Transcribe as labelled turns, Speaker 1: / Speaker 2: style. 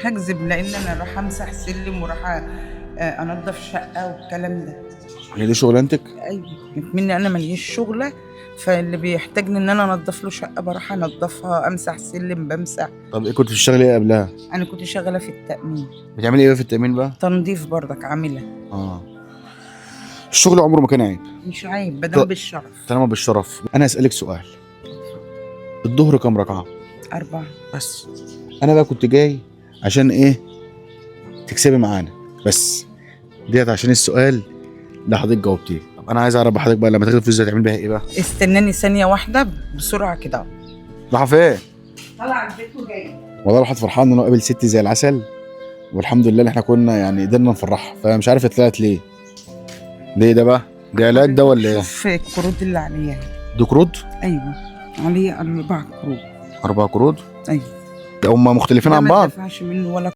Speaker 1: هكذب لان انا راح امسح سلم وراح انضف شقه والكلام ده.
Speaker 2: هي دي شغلانتك؟
Speaker 1: ايوه، مني انا ماليش شغله، فاللي بيحتاجني ان انا انضف له شقه بروح انضفها، امسح سلم بمسح.
Speaker 2: طب ايه كنت بتشتغلي ايه قبلها؟
Speaker 1: انا كنت شغاله في التامين.
Speaker 2: بتعملي ايه بقى في التأمين بقى؟
Speaker 1: تنظيف برضك عامله.
Speaker 2: اه. الشغل عمره ما كان عيب
Speaker 1: مش عيب بدل
Speaker 2: طب-
Speaker 1: بالشرف.
Speaker 2: طالما بالشرف. انا اسألك سؤال، الظهر كام ركعة؟
Speaker 1: 4.
Speaker 2: بس. انا بقى كنت جاي عشان ايه؟ تكسبي معانا بس. ديت عشان السؤال ده حضرتك جاوبتيه. طب انا عايز اعرف حضرتك بقى لما تاخد الفلوس دي هتعمل بيها ايه بقى؟
Speaker 1: استناني ثانيه واحده بسرعه كده.
Speaker 2: رايحة فين؟
Speaker 1: طلع البيت وجاي.
Speaker 2: والله الواحد فرحان ان هو قابل ست زي العسل، والحمد لله ان احنا كنا يعني قدرنا نفرحها، فمش عارف طلعت ليه. ليه ده بقى؟ ده علاج ده ولا ايه؟
Speaker 1: شوف الكروت اللي عليها.
Speaker 2: دي قروض؟
Speaker 1: ايوه، عليها 4 كروت.
Speaker 2: 4 قروض؟
Speaker 1: ايوه.
Speaker 2: هم مختلفين
Speaker 1: ده
Speaker 2: عن
Speaker 1: ما
Speaker 2: بعض؟
Speaker 1: دفعش منه ولا